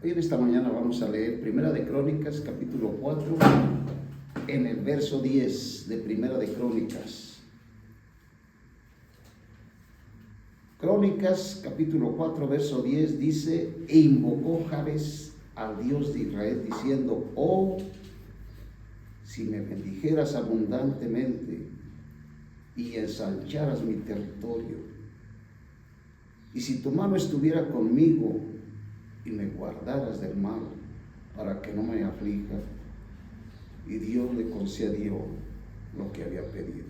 Hoy en esta mañana vamos a leer Primera de Crónicas, capítulo 4, en el verso 10 de Primera de Crónicas. Crónicas, capítulo 4, verso 10 dice: E invocó Jabes al Dios de Israel, diciendo: Oh, si me bendijeras abundantemente y ensancharas mi territorio, y si tu mano estuviera conmigo y me guardaras del mal, para que no me aflija. Y Dios le concedió lo que había pedido.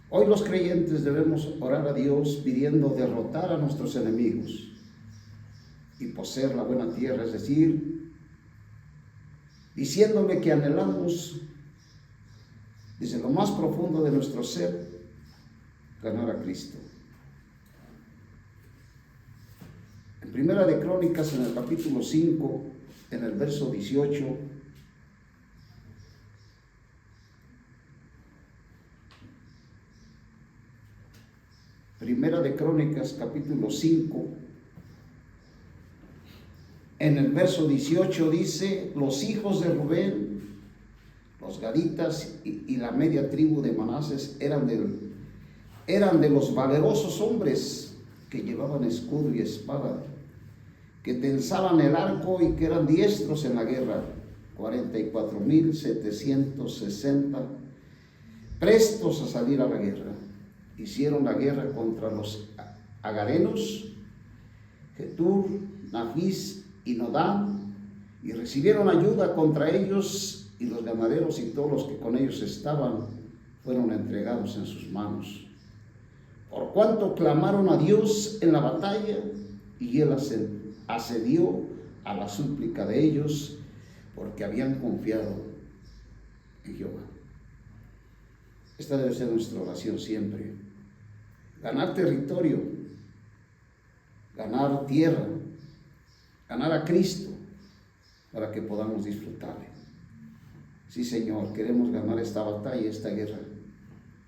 Hoy los creyentes debemos orar a Dios pidiendo derrotar a nuestros enemigos y poseer la buena tierra, es decir, diciéndole que anhelamos desde lo más profundo de nuestro ser ganar a Cristo. En Primera de Crónicas, en el capítulo 5, en el verso 18, Primera de Crónicas, capítulo 5, en el verso 18 dice: los hijos de Rubén, los gaditas y la media tribu de Manases eran de los valerosos hombres que llevaban escudo y espada, que tensaban el arco y que eran diestros en la guerra, 44,760, prestos a salir a la guerra. Hicieron la guerra contra los agarenos, Getur, Nafis y Nodán, y recibieron ayuda contra ellos, y los ganaderos y todos los que con ellos estaban fueron entregados en sus manos. Por cuanto clamaron a Dios en la batalla, y él accedió a la súplica de ellos, porque habían confiado en Jehová. Esta debe ser nuestra oración siempre: ganar territorio, ganar tierra, ganar a Cristo, para que podamos disfrutarle. Sí, Señor, queremos ganar esta batalla, esta guerra,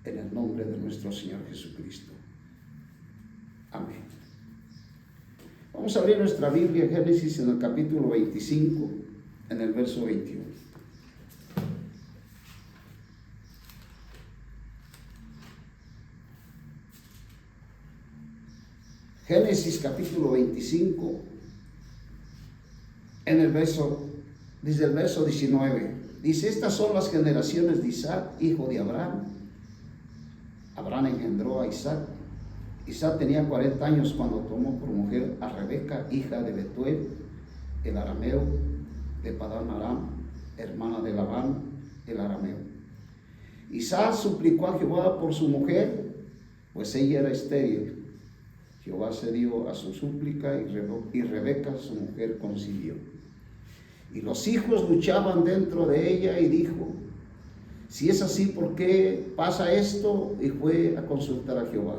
en el nombre de nuestro Señor Jesucristo. Amén. Vamos a abrir nuestra Biblia en Génesis, en el capítulo 25, en el verso 21. Génesis capítulo 25, desde el verso 19, dice: estas son las generaciones de Isaac, hijo de Abraham. Abraham engendró a Isaac. Isaac tenía 40 años cuando tomó por mujer a Rebeca, hija de Betuel, el arameo, de Padán Aram, hermana de Labán, el arameo. Isaac suplicó a Jehová por su mujer, pues ella era estéril. Jehová cedió a su súplica y Rebeca, su mujer, concibió. Y los hijos luchaban dentro de ella, y dijo: si es así, ¿por qué pasa esto? Y fue a consultar a Jehová.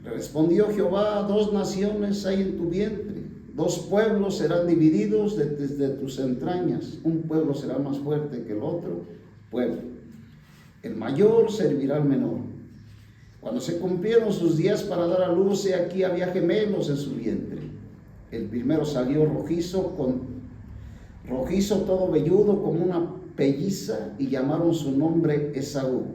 Le respondió Jehová: 2 naciones hay en tu vientre, 2 pueblos serán divididos desde tus entrañas. Un pueblo será más fuerte que el otro pueblo. El mayor servirá al menor. Cuando se cumplieron sus días para dar a luz, he aquí había gemelos en su vientre. El primero salió rojizo todo velludo como una pelliza, y llamaron su nombre Esaú.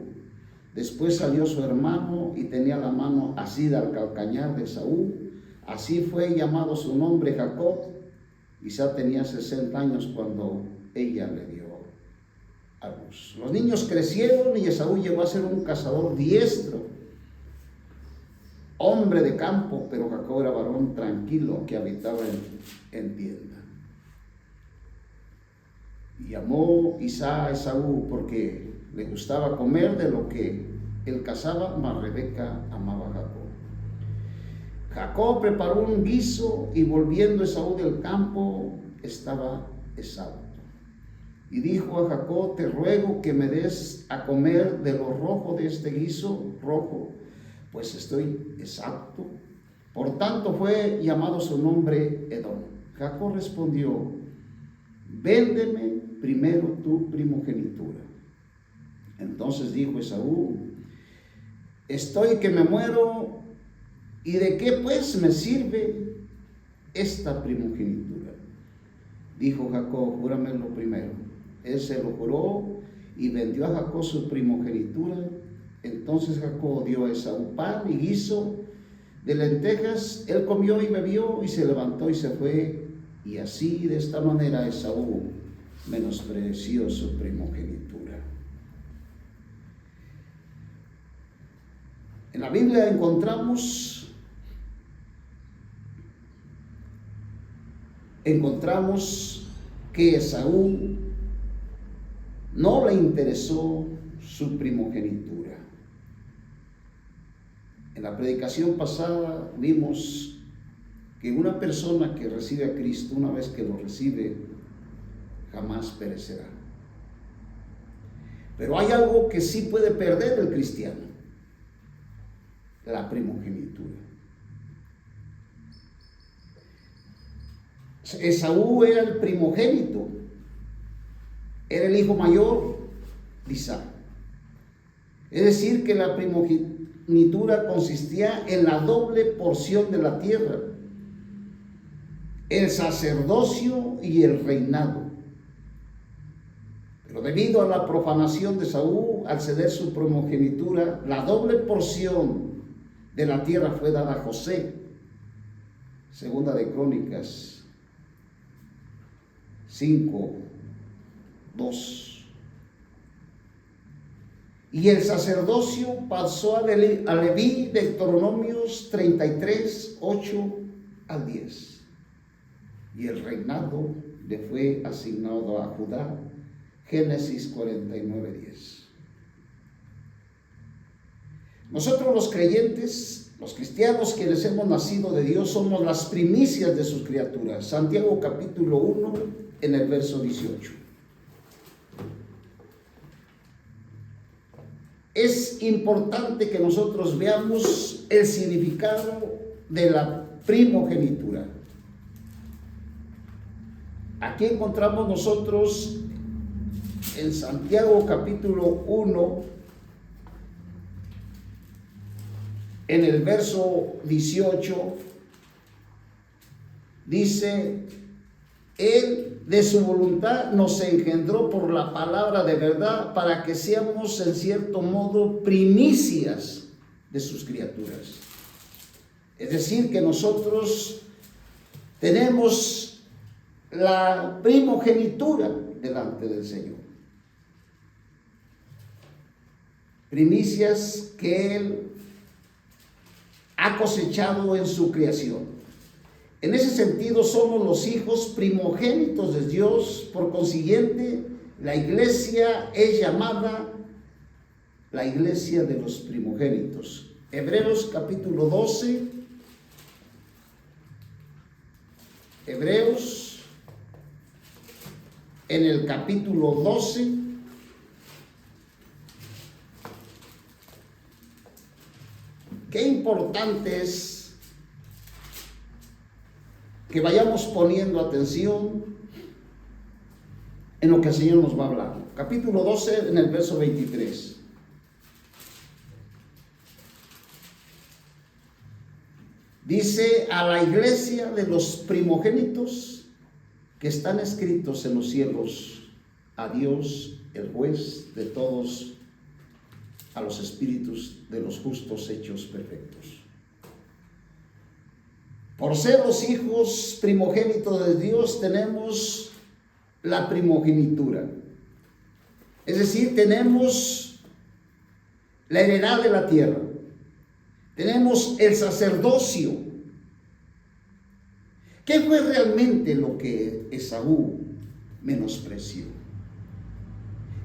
Después salió su hermano y tenía la mano asida al calcañar de Esaú. Así fue llamado su nombre Jacob. Isaac tenía 60 años cuando ella le dio a luz. Los niños crecieron y Esaú llegó a ser un cazador diestro, hombre de campo, pero Jacob era varón tranquilo que habitaba en tienda. Y llamó Isaac a Esaú porque le gustaba comer de lo que él cazaba, mas Rebeca amaba a Jacob. Jacob preparó un guiso, y volviendo Esaú del campo estaba exhausto. Y dijo a Jacob: te ruego que me des a comer de lo rojo de este guiso rojo, pues estoy exhausto. Por tanto fue llamado su nombre Edom. Jacob respondió: véndeme primero tu primogenitura. Entonces dijo Esaú: estoy que me muero, ¿y de qué pues me sirve esta primogenitura. Dijo Jacob, júramelo primero. Él se lo juró y vendió a Jacob su primogenitura. Entonces Jacob dio a Esaú pan y guiso de lentejas. Él comió y bebió y se levantó y se fue. Y así, de esta manera, Esaú menospreció su primogenitura. En la Biblia encontramos que Esaú no le interesó su primogenitura. En la predicación pasada vimos que una persona que recibe a Cristo, una vez que lo recibe, jamás perecerá. Pero hay algo que sí puede perder el cristiano: la primogenitura. Esaú era el primogénito, era el hijo mayor de Isaac. Es decir, que la primogenitura consistía en la doble porción de la tierra, el sacerdocio y el reinado. Pero debido a la profanación de Esaú, al ceder su primogenitura, la doble porción de la tierra fue dada a José. Segunda de Crónicas 5:2. Y el sacerdocio pasó a Leví, Deuteronomios 33:8-10. Y el reinado le fue asignado a Judá, Génesis 49:10. Nosotros los creyentes, los cristianos, quienes hemos nacido de Dios, somos las primicias de sus criaturas. Santiago capítulo 1, en el verso 18. Es importante que nosotros veamos el significado de la primogenitura. Aquí encontramos nosotros en Santiago capítulo 1, en el verso 18, dice: Él de su voluntad nos engendró por la palabra de verdad, para que seamos en cierto modo primicias de sus criaturas. Es decir, que nosotros tenemos la primogenitura delante del Señor. Primicias que Él ha cosechado en su creación. En ese sentido, somos los hijos primogénitos de Dios. Por consiguiente, la iglesia es llamada la iglesia de los primogénitos. Hebreos capítulo 12. Hebreos, en el capítulo 12, qué importante es que vayamos poniendo atención en lo que el Señor nos va a hablar. Capítulo 12, en el verso 23. Dice: a la iglesia de los primogénitos que están escritos en los cielos, a Dios, el juez de todos, a los espíritus de los justos hechos perfectos. Por ser los hijos primogénitos de Dios, tenemos la primogenitura. Es decir, tenemos la heredad de la tierra. Tenemos el sacerdocio. ¿Qué fue realmente lo que Esaú menospreció?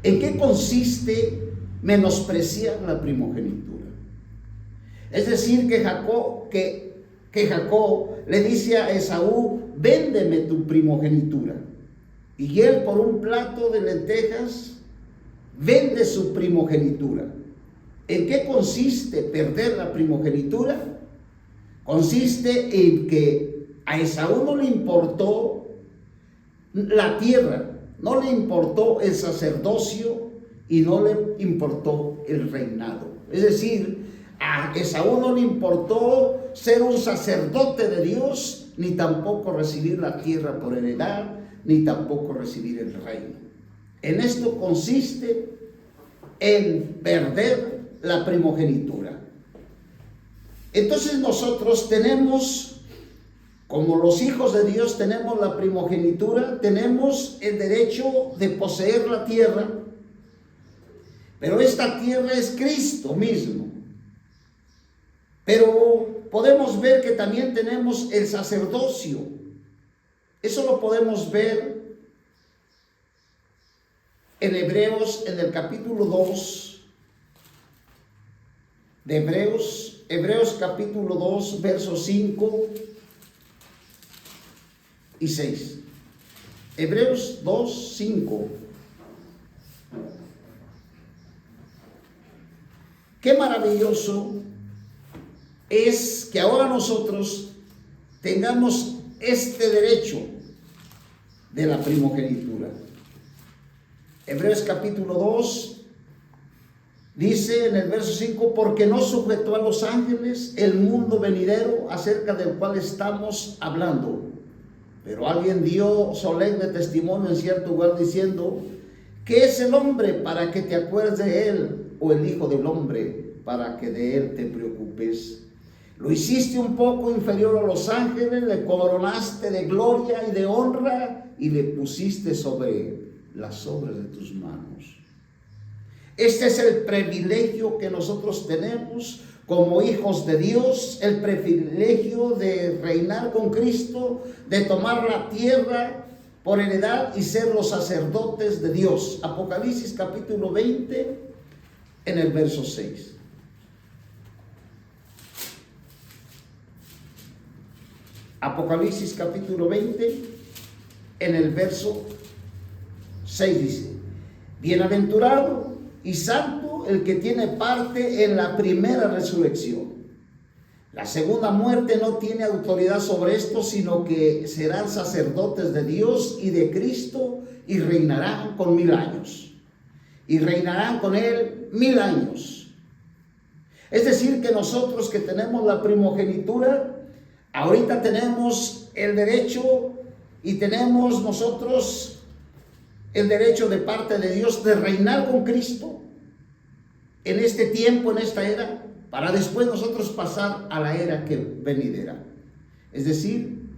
¿En qué consiste menospreciar la primogenitura? Es decir, que Jacob le dice a Esaú: véndeme tu primogenitura. Y él, por un plato de lentejas, vende su primogenitura. ¿En qué consiste perder la primogenitura? Consiste en que a Esaú no le importó la tierra, no le importó el sacerdocio y no le importó el reinado. Es decir, A Esaú no le importó ser un sacerdote de Dios, ni tampoco recibir la tierra por heredad, ni tampoco recibir el reino. En esto consiste en perder la primogenitura. Entonces nosotros tenemos, como los hijos de Dios, tenemos la primogenitura, tenemos el derecho de poseer la tierra, pero esta tierra es Cristo mismo. Pero podemos ver que también tenemos el sacerdocio. Eso lo podemos ver en Hebreos, en el capítulo 2 de Hebreos capítulo 2, versos 5 y 6. Hebreos 2, 5. Qué maravilloso es que ahora nosotros tengamos este derecho de la primogenitura. Hebreos capítulo 2 dice en el verso 5: porque no sujetó a los ángeles el mundo venidero acerca del cual estamos hablando. Pero alguien dio solemne testimonio en cierto lugar diciendo: ¿qué es el hombre para que te acuerdes de él? O el hijo del hombre para que de él te preocupes. Lo hiciste un poco inferior a los ángeles, le coronaste de gloria y de honra y le pusiste sobre las obras de tus manos. Este es el privilegio que nosotros tenemos como hijos de Dios, el privilegio de reinar con Cristo, de tomar la tierra por heredad y ser los sacerdotes de Dios. Apocalipsis capítulo 20 en el verso 6. Apocalipsis capítulo 20 en el verso 6 dice: bienaventurado y santo el que tiene parte en la primera resurrección. La segunda muerte no tiene autoridad sobre esto, sino que serán sacerdotes de Dios y de Cristo y reinarán con 1000 años. Y reinarán con él 1000 años. Es decir, que nosotros que tenemos la primogenitura, ahorita tenemos el derecho y tenemos nosotros el derecho de parte de Dios de reinar con Cristo en este tiempo, en esta era, para después nosotros pasar a la era que venidera. Es decir,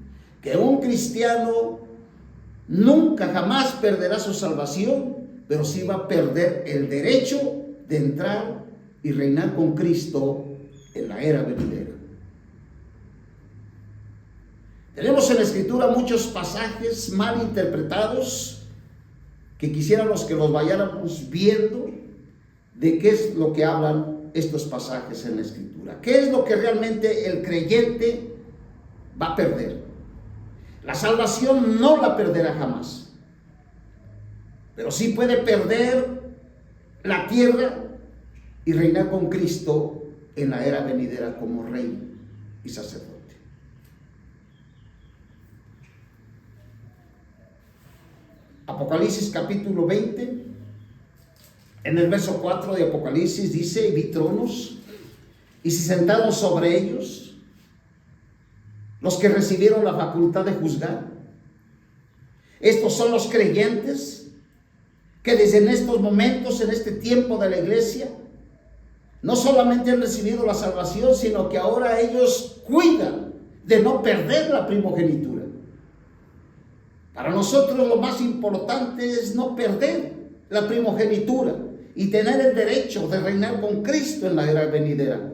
que un cristiano nunca jamás perderá su salvación, pero sí va a perder el derecho de entrar y reinar con Cristo en la era venidera. Tenemos en la Escritura muchos pasajes mal interpretados que quisiéramos que los vayáramos viendo de qué es lo que hablan estos pasajes en la Escritura. ¿Qué es lo que realmente el creyente va a perder? La salvación no la perderá jamás, pero sí puede perder la tierra y reinar con Cristo en la era venidera como rey y sacerdote. Apocalipsis capítulo 20, en el verso 4 de Apocalipsis dice: y vi tronos, y se sentaron sobre ellos los que recibieron la facultad de juzgar. Estos son los creyentes que desde en estos momentos, en este tiempo de la iglesia, no solamente han recibido la salvación, sino que ahora ellos cuidan de no perder la primogenitura. Para nosotros lo más importante es no perder la primogenitura y tener el derecho de reinar con Cristo en la era venidera.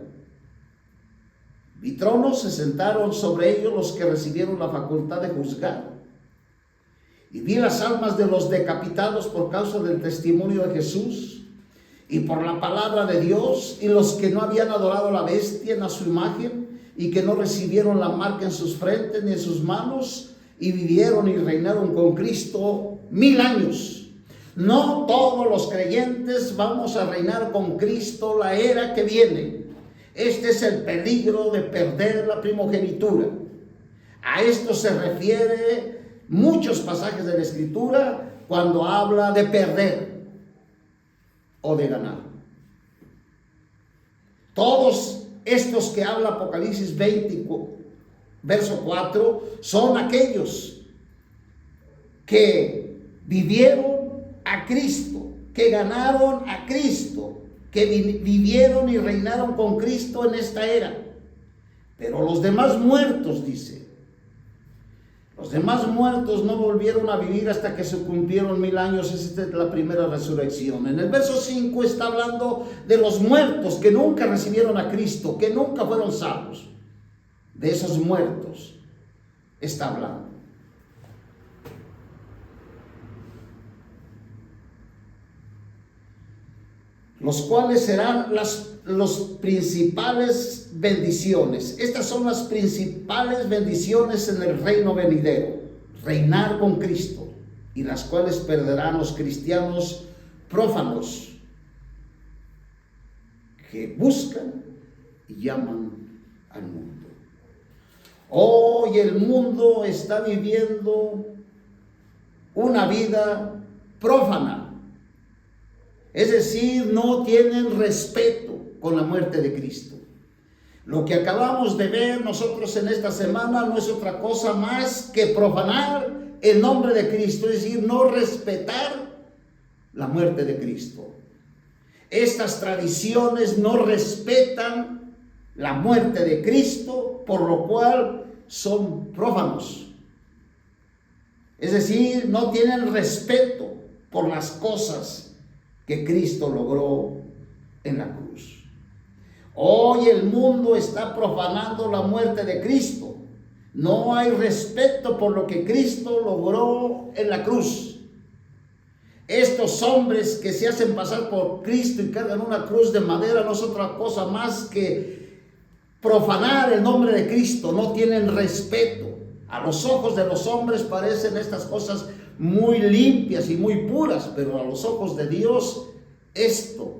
Vi tronos, se sentaron sobre ellos los que recibieron la facultad de juzgar. Y vi las almas de los decapitados por causa del testimonio de Jesús y por la palabra de Dios, y los que no habían adorado a la bestia ni a su imagen, y que no recibieron la marca en sus frentes ni en sus manos, y vivieron y reinaron con Cristo 1000 años. No todos los creyentes vamos a reinar con Cristo la era que viene. Este es el peligro de perder la primogenitura. A esto se refiere muchos pasajes de la Escritura cuando habla de perder o de ganar. Todos estos que habla Apocalipsis 20, verso 4, son aquellos que vivieron a Cristo, que ganaron a Cristo, que vivieron y reinaron con Cristo en esta era. Pero los demás muertos, dice, los demás muertos no volvieron a vivir hasta que se cumplieron 1000 años. Esta es la primera resurrección. En el verso 5 está hablando de los muertos que nunca recibieron a Cristo, que nunca fueron salvos. De esos muertos está hablando. Los cuales serán las principales bendiciones. Estas son las principales bendiciones en el reino venidero: reinar con Cristo, y las cuales perderán los cristianos prófanos que buscan y llaman al mundo. Hoy el mundo está viviendo una vida prófana. Es decir, no tienen respeto con la muerte de Cristo. Lo que acabamos de ver nosotros en esta semana no es otra cosa más que profanar el nombre de Cristo, es decir, no respetar la muerte de Cristo. Estas tradiciones no respetan la muerte de Cristo, por lo cual son prófanos. Es decir, no tienen respeto por las cosas que Cristo logró en la cruz. Hoy el mundo está profanando la muerte de Cristo. No hay respeto por lo que Cristo logró en la cruz. Estos hombres que se hacen pasar por Cristo y cargan una cruz de madera no es otra cosa más que profanar el nombre de Cristo. No tienen respeto. A los ojos de los hombres parecen estas cosas muy limpias y muy puras, pero a los ojos de Dios esto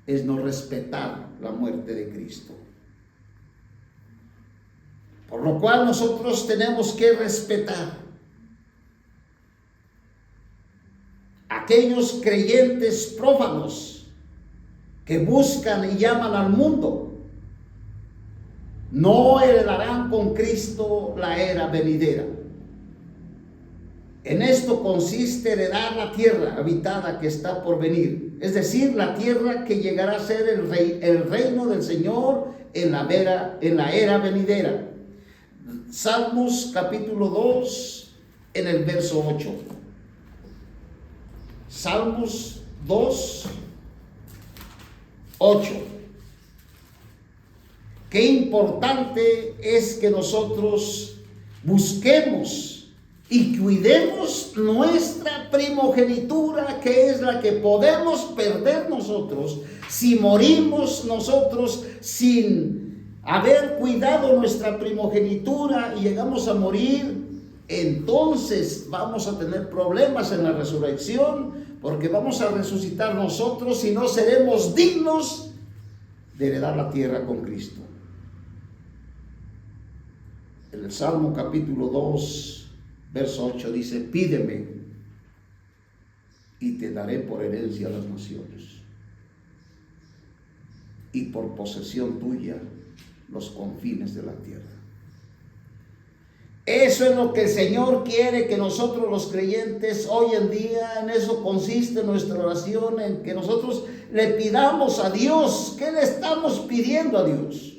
es no respetar la muerte de Cristo. Por lo cual nosotros tenemos que respetar aquellos creyentes prófanos que buscan y llaman al mundo. No heredarán con Cristo la era venidera. En esto consiste heredar la tierra habitada que está por venir, es decir, la tierra que llegará a ser el reino del Señor en la era venidera. Salmos capítulo 2 en el verso 8. Salmos 2, 8. Qué importante es que nosotros busquemos y cuidemos nuestra primogenitura, que es la que podemos perder nosotros si morimos nosotros sin haber cuidado nuestra primogenitura y llegamos a morir. Entonces vamos a tener problemas en la resurrección, porque vamos a resucitar nosotros y no seremos dignos de heredar la tierra con Cristo. En el Salmo capítulo 2, verso 8 dice: pídeme y te daré por herencia a las naciones, y por posesión tuya los confines de la tierra. Eso es lo que el Señor quiere que nosotros los creyentes hoy en día, en eso consiste nuestra oración, en que nosotros le pidamos a Dios. ¿Qué le estamos pidiendo a Dios?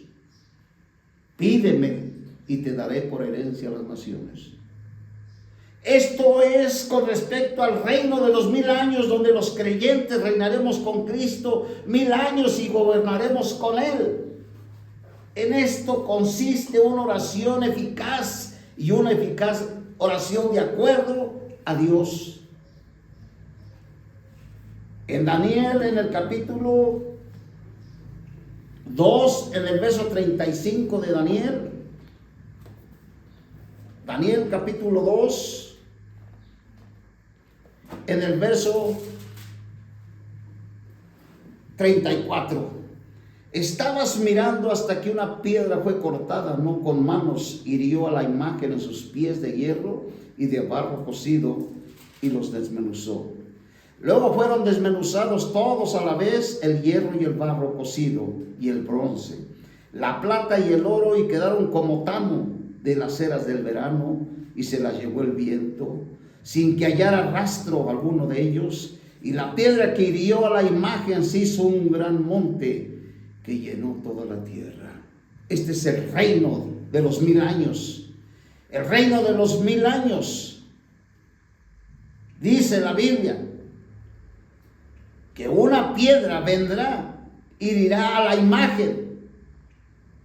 Pídeme y te daré por herencia a las naciones. Esto es con respecto al reino de los 1000 años, donde los creyentes reinaremos con Cristo 1000 años y gobernaremos con Él. En esto consiste una oración eficaz, y una eficaz oración de acuerdo a Dios. En Daniel, en el capítulo 2, en el verso 35 de Daniel, Daniel capítulo 2, en el verso 34. Estabas mirando hasta que una piedra fue cortada, no con manos, hirió a la imagen en sus pies de hierro y de barro cocido y los desmenuzó. Luego fueron desmenuzados todos a la vez, el hierro y el barro cocido, y el bronce, la plata y el oro, y quedaron como tamo de las eras del verano, y se las llevó el viento, sin que hallara rastro alguno de ellos. Y la piedra que hirió a la imagen se hizo un gran monte que llenó toda la tierra. Este es el reino de los 1000 años. El reino de los 1000 años. Dice la Biblia que una piedra vendrá, herirá a la imagen.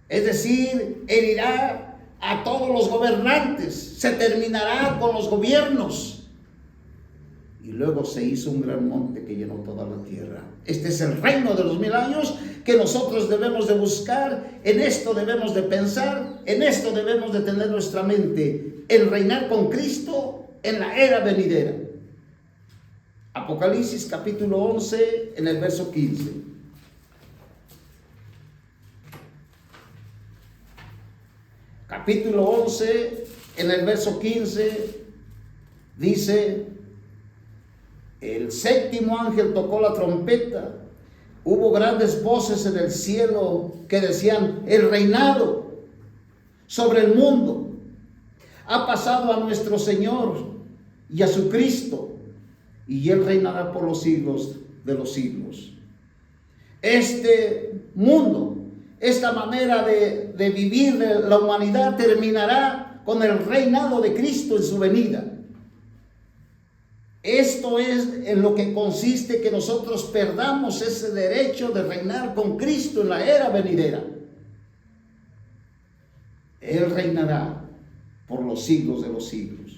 Es decir, herirá a todos los gobernantes. Se terminará con los gobiernos. Y luego se hizo un gran monte que llenó toda la tierra. Este es el reino de los 1000 años que nosotros debemos de buscar. En esto debemos de pensar. En esto debemos de tener nuestra mente. El reinar con Cristo en la era venidera. Apocalipsis capítulo 11 en el verso 15. Capítulo 11 en el verso 15 dice: el séptimo ángel tocó la trompeta. Hubo grandes voces en el cielo que decían: el reinado sobre el mundo ha pasado a nuestro Señor y a su Cristo, y Él reinará por los siglos de los siglos. Este mundo, esta manera de vivir de la humanidad terminará con el reinado de Cristo en su venida. Esto es en lo que consiste que nosotros perdamos ese derecho de reinar con Cristo en la era venidera. Él reinará por los siglos de los siglos.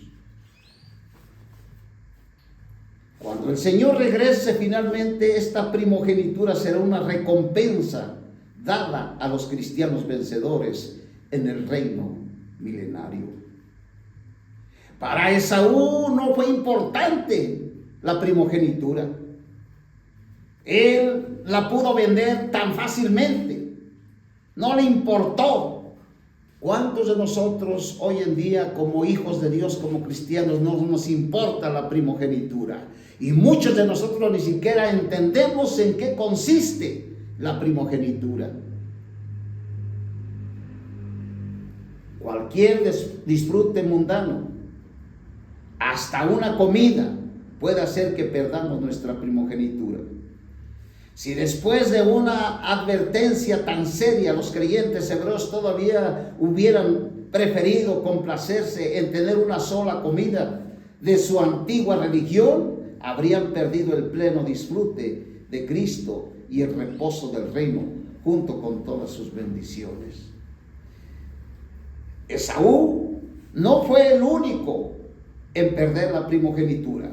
Cuando el Señor regrese finalmente, esta primogenitura será una recompensa dada a los cristianos vencedores en el reino milenario. Para Esaú no fue importante la primogenitura. Él la pudo vender tan fácilmente. No le importó. ¿Cuántos de nosotros hoy en día, como hijos de Dios, como cristianos, no nos importa la primogenitura? Y muchos de nosotros ni siquiera entendemos en qué consiste la primogenitura. Cualquier disfrute mundano, hasta una comida, puede hacer que perdamos nuestra primogenitura. Si después de una advertencia tan seria los creyentes hebreos todavía hubieran preferido complacerse en tener una sola comida de su antigua religión, habrían perdido el pleno disfrute de Cristo y el reposo del reino junto con todas sus bendiciones. Esaú no fue el único en perder la primogenitura.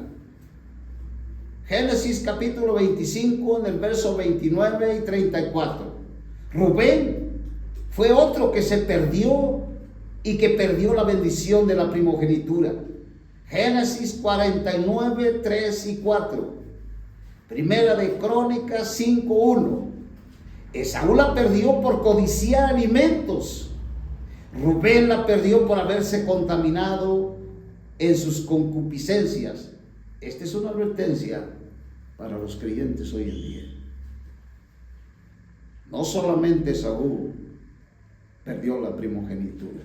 Génesis capítulo 25 en el verso 29 y 34. Rubén fue otro que se perdió y que perdió la bendición de la primogenitura. Génesis 49, 3 y 4. Primera de Crónicas 5, 1. Esaú la perdió por codiciar alimentos. Rubén la perdió por haberse contaminado en sus concupiscencias. Esta es una advertencia para los creyentes hoy en día. No solamente Esaú perdió la primogenitura.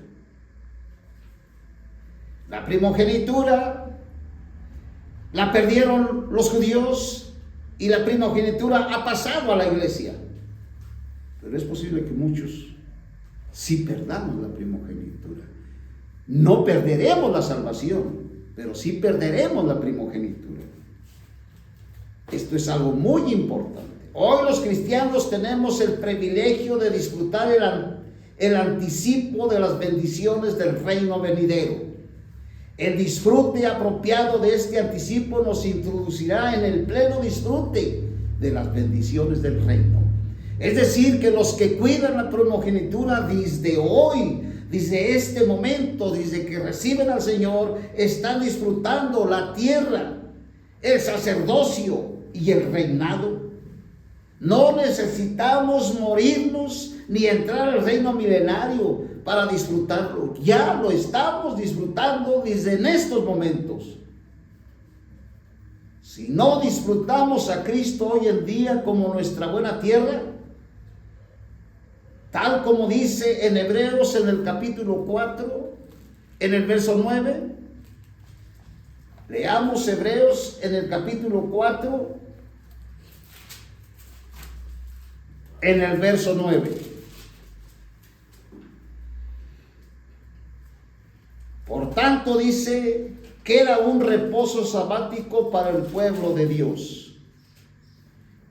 La primogenitura la perdieron los judíos y la primogenitura ha pasado a la iglesia. Pero es posible que muchos sí perdamos la primogenitura. No perderemos la salvación, pero sí perderemos la primogenitura. Esto es algo muy importante. Hoy los cristianos tenemos el privilegio de disfrutar el anticipo de las bendiciones del reino venidero. El disfrute apropiado de este anticipo nos introducirá en el pleno disfrute de las bendiciones del reino. Es decir, que los que cuidan la primogenitura desde hoy, desde este momento, desde que reciben al Señor, están disfrutando la tierra, el sacerdocio y el reinado. No necesitamos morirnos ni entrar al reino milenario para disfrutarlo. Ya lo estamos disfrutando desde en estos momentos. Si no disfrutamos a Cristo hoy en día como nuestra buena tierra, tal como dice en Hebreos en el capítulo 4, en el verso 9, leamos Hebreos en el capítulo 4, en el verso 9. Por tanto, dice, queda un reposo sabático para el pueblo de Dios,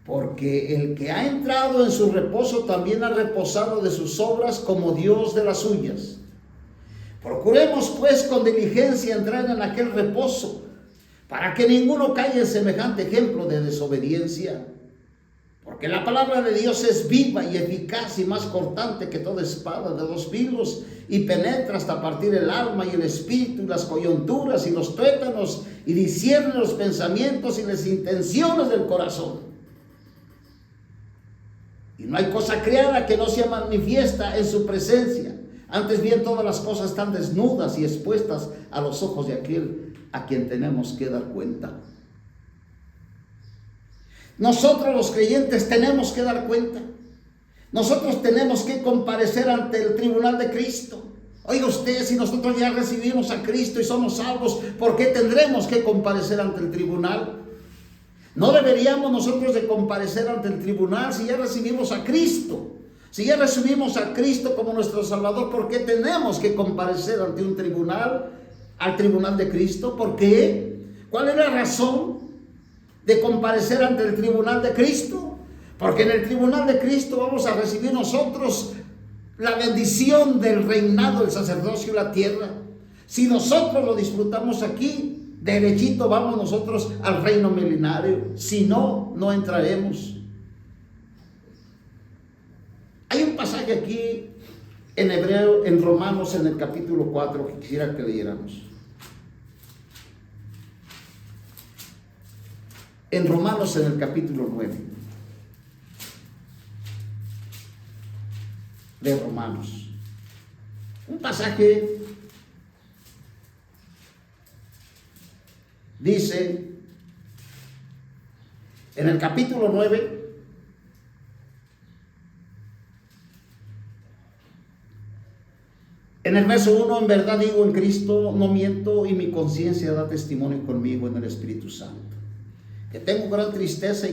porque el que ha entrado en su reposo también ha reposado de sus obras como Dios de las suyas. Procuremos pues con diligencia entrar en aquel reposo, para que ninguno caiga en semejante ejemplo de desobediencia. Porque la palabra de Dios es viva y eficaz y más cortante que toda espada de dos filos, y penetra hasta partir el alma y el espíritu y las coyunturas y los tuétanos, y discierne los pensamientos y las intenciones del corazón. Y no hay cosa creada que no sea manifiesta en su presencia. Antes bien, todas las cosas están desnudas y expuestas a los ojos de aquel a quien tenemos que dar cuenta. Nosotros los creyentes tenemos que dar cuenta. Nosotros tenemos que comparecer ante el tribunal de Cristo. Oiga usted, si nosotros ya recibimos a Cristo y somos salvos, ¿por qué tendremos que comparecer ante el tribunal? No deberíamos nosotros de comparecer ante el tribunal si ya recibimos a Cristo. Si ya recibimos a Cristo como nuestro Salvador, ¿por qué tenemos que comparecer ante un tribunal, al tribunal de Cristo? ¿Por qué? ¿Cuál es la razón de comparecer ante el tribunal de Cristo? Porque en el tribunal de Cristo vamos a recibir nosotros la bendición del reinado, el sacerdocio y la tierra. Si nosotros lo disfrutamos aquí, derechito vamos nosotros al reino milenario. Si no, no entraremos. Hay un pasaje aquí en hebreo, en Romanos, en el capítulo 4, que quisiera que leyéramos. En Romanos, en el capítulo 9 de Romanos. Un pasaje dice, en el capítulo 9, en el verso 1, en verdad digo, en Cristo no miento, y mi conciencia da testimonio conmigo en el Espíritu Santo, que tengo gran tristeza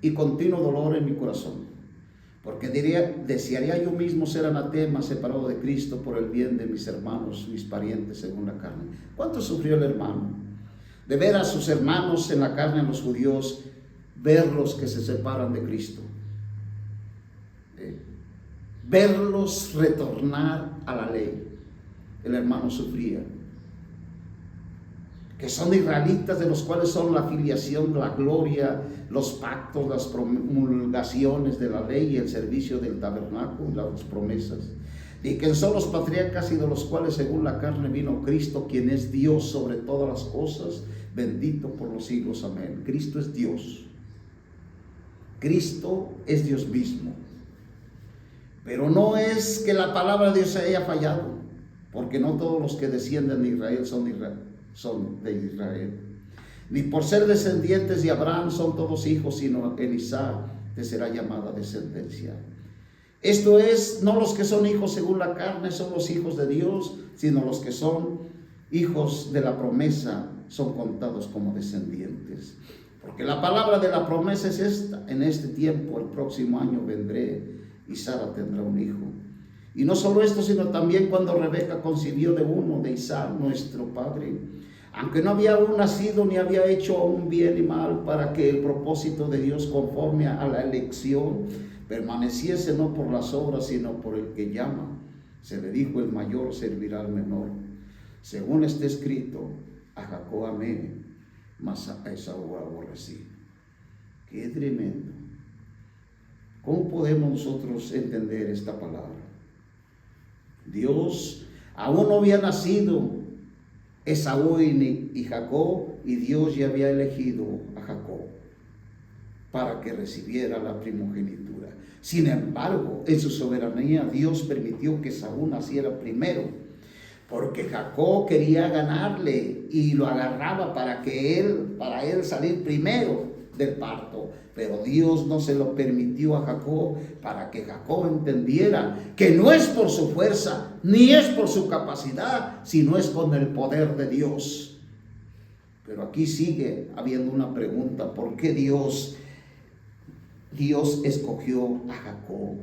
y continuo dolor en mi corazón, porque desearía yo mismo ser anatema, separado de Cristo por el bien de mis hermanos, mis parientes según la carne. ¿Cuánto sufrió el hermano? De ver a sus hermanos en la carne, los judíos, verlos que se separan de Cristo, verlos retornar a la ley. El hermano sufría. Que son israelitas, de los cuales son la filiación, la gloria, los pactos, las promulgaciones de la ley y el servicio del tabernáculo y las promesas. Y que son los patriarcas, y de los cuales según la carne vino Cristo, quien es Dios sobre todas las cosas, bendito por los siglos. Amén. Cristo es Dios. Cristo es Dios mismo. Pero no es que la palabra de Dios haya fallado, porque no todos los que descienden de Israel son de Israel. Ni por ser descendientes de Abraham son todos hijos, sino en Isaac te será llamada descendencia. Esto es, no los que son hijos según la carne son los hijos de Dios, sino los que son hijos de la promesa son contados como descendientes. Porque la palabra de la promesa es esta: en este tiempo, el próximo año vendré, y Sara tendrá un hijo. Y no solo esto, sino también cuando Rebeca concibió de uno, de Isaac, nuestro padre, aunque no había aún nacido ni había hecho aún bien y mal, para que el propósito de Dios conforme a la elección permaneciese no por las obras, sino por el que llama. Se le dijo: el mayor servirá al menor. Según está escrito: a Jacob amé, mas a Esaú aborrecí. Qué tremendo. ¿Cómo podemos nosotros entender esta palabra? Dios, aún no había nacido Esaú y Jacob, y Dios ya había elegido a Jacob para que recibiera la primogenitura. Sin embargo, en su soberanía, Dios permitió que Esaú naciera primero, porque Jacob quería ganarle y lo agarraba para él salir primero del parto. Pero Dios no se lo permitió a Jacob, para que Jacob entendiera que no es por su fuerza ni es por su capacidad, sino es con el poder de Dios. Pero aquí sigue habiendo una pregunta: ¿por qué Dios escogió a Jacob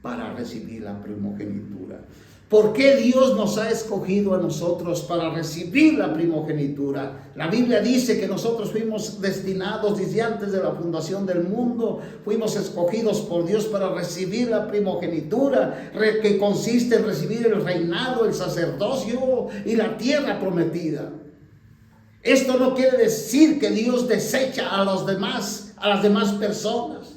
para recibir la primogenitura? ¿Por qué Dios nos ha escogido a nosotros para recibir la primogenitura? La Biblia dice que nosotros fuimos destinados desde antes de la fundación del mundo, fuimos escogidos por Dios para recibir la primogenitura, que consiste en recibir el reinado, el sacerdocio y la tierra prometida. Esto no quiere decir que Dios desecha a las demás personas.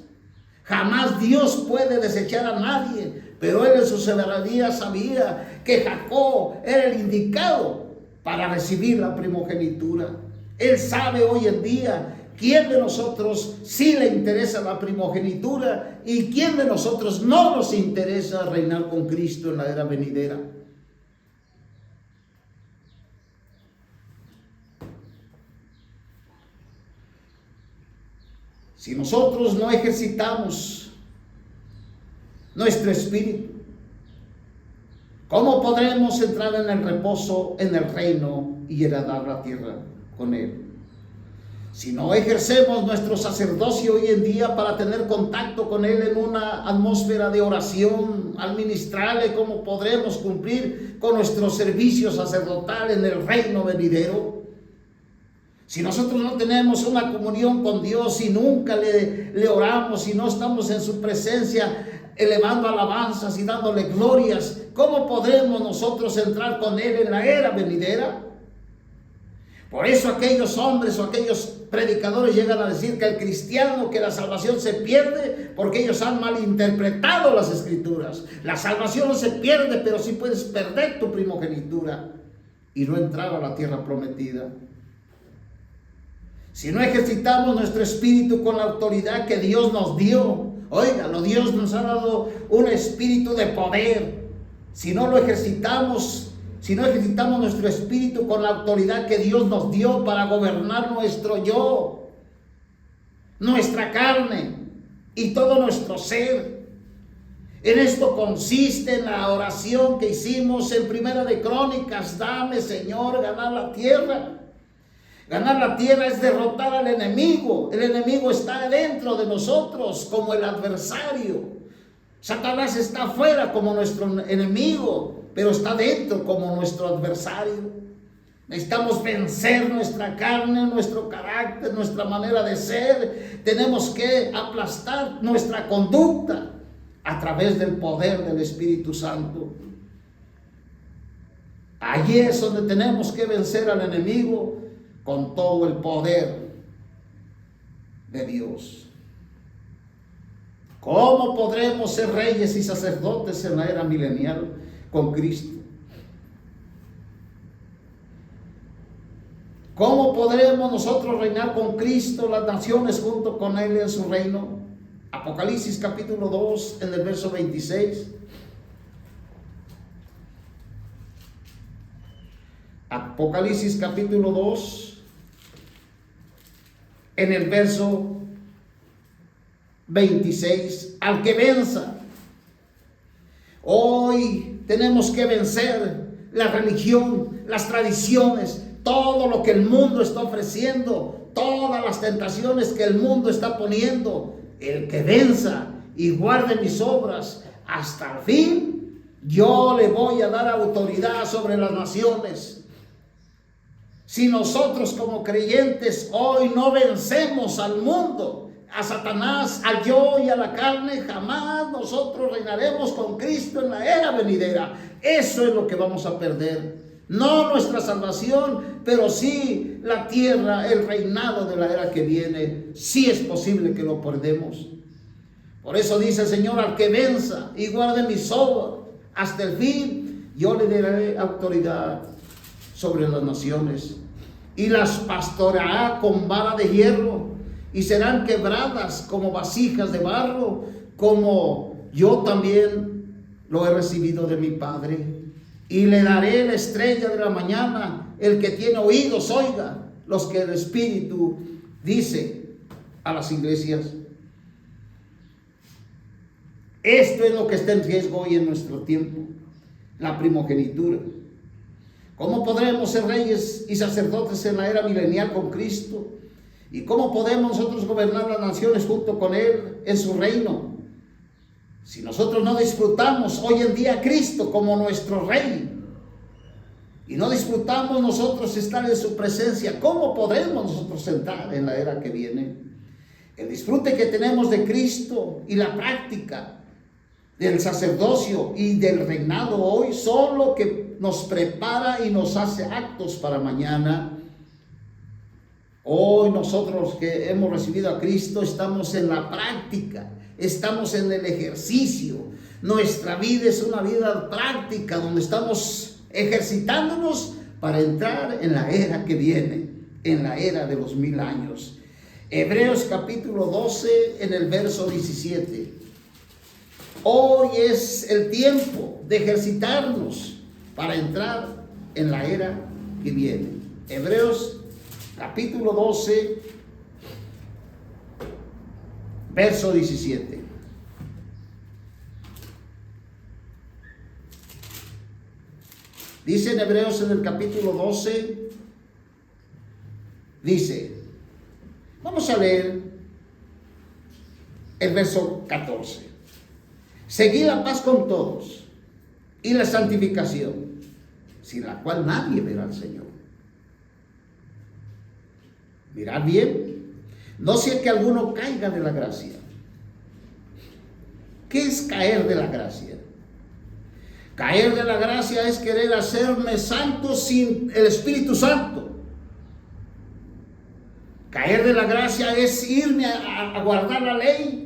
Jamás Dios puede desechar a nadie. Pero él en su soberanía sabía que Jacob era el indicado para recibir la primogenitura. Él sabe hoy en día quién de nosotros sí le interesa la primogenitura y quién de nosotros no nos interesa reinar con Cristo en la era venidera. Si nosotros no ejercitamos nuestro espíritu, ¿cómo podremos entrar en el reposo, en el reino y heredar la tierra con él? Si no ejercemos nuestro sacerdocio hoy en día para tener contacto con él en una atmósfera de oración, al ministrarle, ¿cómo podremos cumplir con nuestro servicio sacerdotal en el reino venidero? Si nosotros no tenemos una comunión con Dios, si nunca le oramos, si no estamos en su presencia elevando alabanzas y dándole glorias, ¿cómo podremos nosotros entrar con él en la era venidera? Por eso aquellos hombres o aquellos predicadores llegan a decir que el cristiano, que la salvación se pierde, porque ellos han malinterpretado las escrituras. La salvación no se pierde, pero sí puedes perder tu primogenitura y no entrar a la tierra prometida. Si no ejercitamos nuestro espíritu con la autoridad que Dios nos dio, óigalo, Dios nos ha dado un espíritu de poder. Si no ejercitamos nuestro espíritu con la autoridad que Dios nos dio para gobernar nuestro yo, nuestra carne y todo nuestro ser. En esto consiste en la oración que hicimos en Primera de Crónicas: dame, Señor, ganar la tierra. Ganar la tierra es derrotar al enemigo. El enemigo está dentro de nosotros como el adversario. Satanás está afuera como nuestro enemigo, pero está dentro como nuestro adversario. Necesitamos vencer nuestra carne, nuestro carácter, nuestra manera de ser. Tenemos que aplastar nuestra conducta a través del poder del Espíritu Santo. Allí es donde tenemos que vencer al enemigo con todo el poder de Dios. ¿Cómo podremos ser reyes y sacerdotes en la era milenial con Cristo? ¿Cómo podremos nosotros reinar con Cristo, las naciones junto con Él en su reino? Apocalipsis capítulo 2, en el verso 26. Apocalipsis capítulo 2, en el verso 26. Al que venza. Hoy tenemos que vencer la religión, las tradiciones, todo lo que el mundo está ofreciendo, todas las tentaciones que el mundo está poniendo. El que venza y guarde mis obras hasta el fin, yo le voy a dar autoridad sobre las naciones. Si nosotros como creyentes hoy no vencemos al mundo, a Satanás, al yo y a la carne, jamás nosotros reinaremos con Cristo en la era venidera. Eso es lo que vamos a perder. No nuestra salvación, pero sí la tierra, el reinado de la era que viene. Sí es posible que lo perdemos. Por eso dice el Señor: al que venza y guarde mis obras hasta el fin, yo le daré autoridad sobre las naciones, y las pastoreará con vara de hierro, y serán quebradas como vasijas de barro, como yo también lo he recibido de mi Padre. y le daré la estrella de la mañana. El que tiene oídos, oiga los que el Espíritu dice a las iglesias. Esto es lo que está en riesgo hoy en nuestro tiempo, la primogenitura. ¿Cómo podremos ser reyes y sacerdotes en la era milenial con Cristo? ¿Y cómo podemos nosotros gobernar las naciones junto con Él en su reino? Si nosotros no disfrutamos hoy en día a Cristo como nuestro Rey, y no disfrutamos nosotros estar en su presencia, ¿cómo podremos nosotros entrar en la era que viene? El disfrute que tenemos de Cristo y la práctica del sacerdocio y del reinado hoy son lo que nos prepara y nos hace aptos para mañana. Hoy nosotros que hemos recibido a Cristo estamos en la práctica, estamos en el ejercicio. Nuestra vida es una vida práctica donde estamos ejercitándonos para entrar en la era que viene, en la era de los 1000 años. Hebreos capítulo 12 en el verso 17. Hoy es el tiempo de ejercitarnos para entrar en la era que viene. Hebreos capítulo 12, verso 17. Dice en Hebreos en el capítulo 12, dice, vamos a leer el verso 14. Seguid la paz con todos y la santificación, sin la cual nadie verá al Señor. Mirad bien, no sea que alguno caiga de la gracia. ¿Qué es caer de la gracia? Caer de la gracia es querer hacerme santo sin el Espíritu Santo. Caer de la gracia es irme a guardar la ley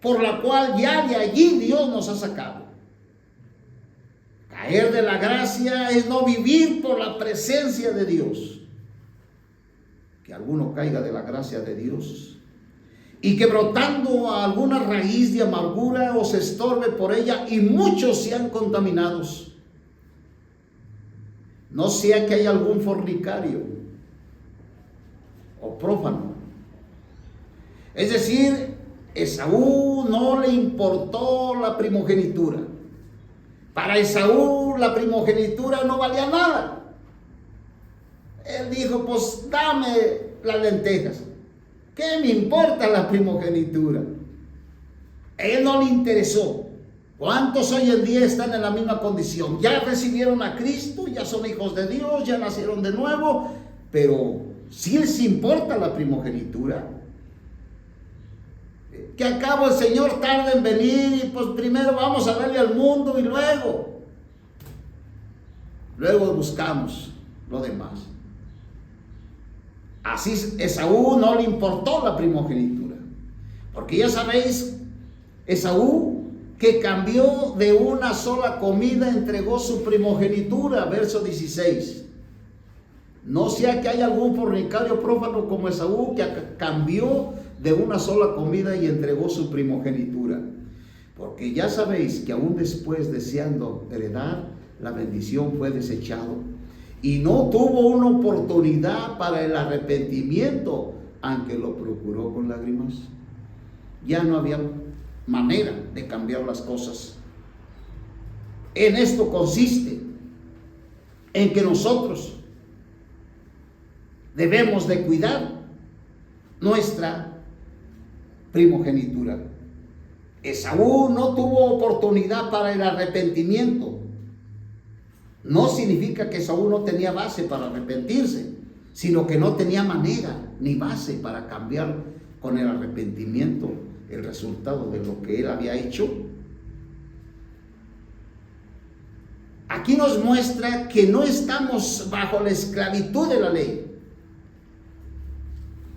por la cual ya de allí Dios nos ha sacado. Caer de la gracia es no vivir por la presencia de Dios. Que alguno caiga de la gracia de Dios y que brotando a alguna raíz de amargura os estorbe por ella y muchos sean contaminados. No sea que haya algún fornicario o prófano. Es decir, Esaú no le importó la primogenitura. Para Esaú la primogenitura no valía nada. Él dijo, pues dame las lentejas. ¿Qué me importa la primogenitura? A él no le interesó. ¿Cuántos hoy en día están en la misma condición? Ya recibieron a Cristo, ya son hijos de Dios, ya nacieron de nuevo, pero sí les importa la primogenitura. Que al cabo el Señor tarda en venir y pues primero vamos a darle al mundo y luego buscamos lo demás. Así Esaú no le importó la primogenitura, porque ya sabéis, Esaú que cambió de una sola comida, entregó su primogenitura, verso 16. No sea que haya algún fornicario prófano como Esaú que cambió de una sola comida y entregó su primogenitura. Porque ya sabéis que aún después, deseando heredar, la bendición fue desechado y no tuvo una oportunidad para el arrepentimiento, aunque lo procuró con lágrimas. Ya no había manera de cambiar las cosas. En esto consiste, en que nosotros debemos de cuidar nuestra primogenitura. Esaú no tuvo oportunidad para el arrepentimiento. No significa que Esaú no tenía base para arrepentirse, sino que no tenía manera ni base para cambiar con el arrepentimiento el resultado de lo que él había hecho. Aquí nos muestra que no estamos bajo la esclavitud de la ley.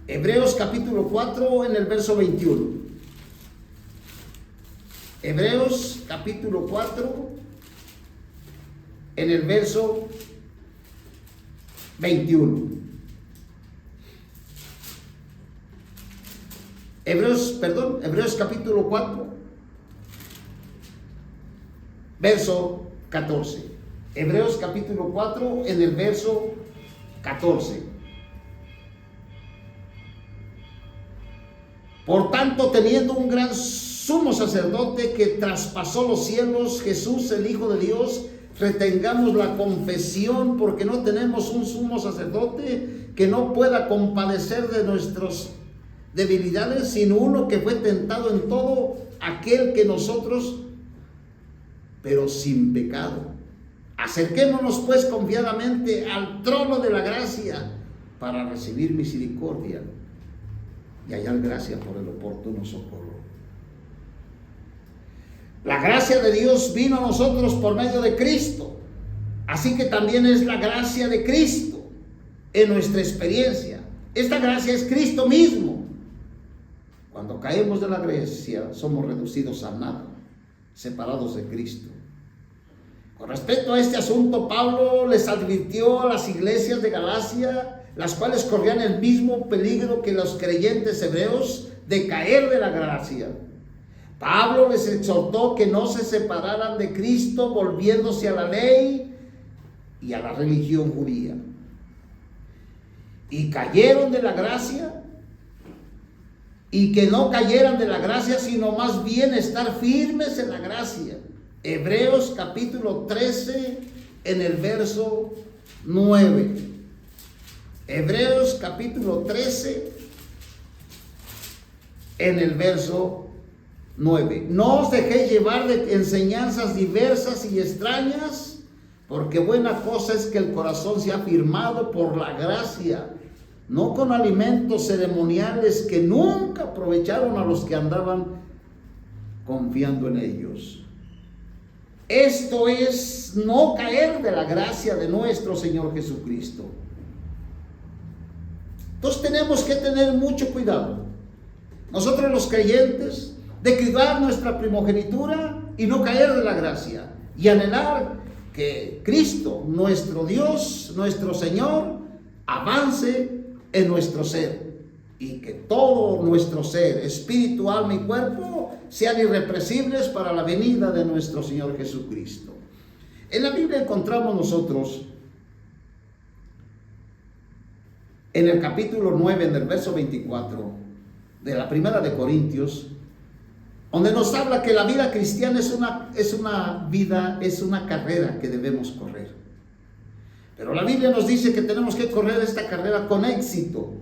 Hebreos capítulo 4 en el verso 21. Hebreos capítulo 4 en el verso 21. Hebreos capítulo 4 verso 14. Hebreos capítulo 4 en el verso 14. Por tanto, teniendo un gran sumo sacerdote que traspasó los cielos, Jesús, el Hijo de Dios, retengamos la confesión, porque no tenemos un sumo sacerdote que no pueda compadecer de nuestras debilidades, sino uno que fue tentado en todo aquel que nosotros, pero sin pecado. Acerquémonos pues confiadamente al trono de la gracia para recibir misericordia y hallar gracia por el oportuno socorro. La gracia de Dios vino a nosotros por medio de Cristo, así que también es la gracia de Cristo en nuestra experiencia. Esta gracia es Cristo mismo. Cuando caemos de la gracia, somos reducidos a nada, separados de Cristo. Con respecto a este asunto, Pablo les advirtió a las iglesias de Galacia, las cuales corrían el mismo peligro que los creyentes hebreos de caer de la gracia. Pablo les exhortó que no se separaran de Cristo volviéndose a la ley y a la religión judía. Y cayeron de la gracia, y que no cayeran de la gracia, sino más bien estar firmes en la gracia. Hebreos capítulo 13 en el verso 9. Hebreos capítulo 13 en el verso 9. No os dejéis llevar de enseñanzas diversas y extrañas, porque buena cosa es que el corazón sea firmado por la gracia, no con alimentos ceremoniales que nunca aprovecharon a los que andaban confiando en ellos. Esto es no caer de la gracia de nuestro Señor Jesucristo. Entonces tenemos que tener mucho cuidado, nosotros los creyentes, de cuidar nuestra primogenitura y no caer de la gracia, y anhelar que Cristo, nuestro Dios, nuestro Señor, avance en nuestro ser, y que todo nuestro ser, espíritu, alma y cuerpo, sean irrepresibles para la venida de nuestro Señor Jesucristo. En la Biblia encontramos nosotros, en el capítulo 9, en el verso 24, de la primera de Corintios, donde nos habla que la vida cristiana es una carrera que debemos correr. Pero la Biblia nos dice que tenemos que correr esta carrera con éxito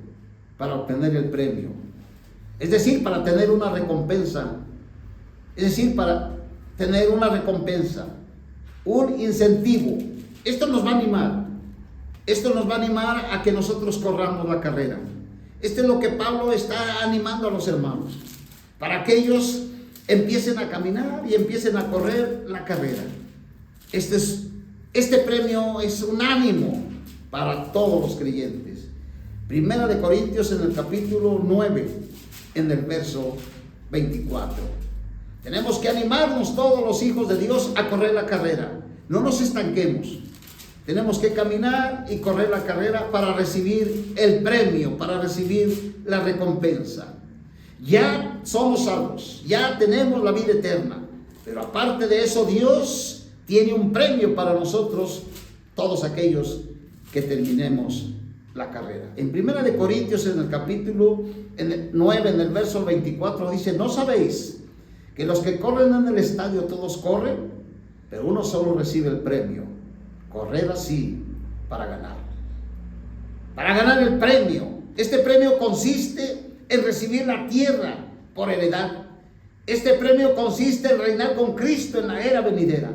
para obtener el premio. Es decir, para tener una recompensa. Es decir, para tener una recompensa, un incentivo. Esto nos va a animar. Esto nos va a animar a que nosotros corramos la carrera. Esto es lo que Pablo está animando a los hermanos, para que ellos empiecen a caminar y empiecen a correr la carrera. Este premio es un ánimo para todos los creyentes. Primera de Corintios en el capítulo 9, en el verso 24. Tenemos que animarnos todos los hijos de Dios a correr la carrera. No nos estanquemos. Tenemos que caminar y correr la carrera para recibir el premio, para recibir la recompensa. Ya somos salvos, ya tenemos la vida eterna, pero aparte de eso, Dios tiene un premio para nosotros, todos aquellos que terminemos la carrera. En Primera de Corintios, en el capítulo 9, en el verso 24, dice: ¿no sabéis que los que corren en el estadio todos corren, pero uno solo recibe el premio? Corred así para ganar. Para ganar el premio. Este premio consiste en recibir la tierra por heredad. Este premio consiste en reinar con Cristo en la era venidera.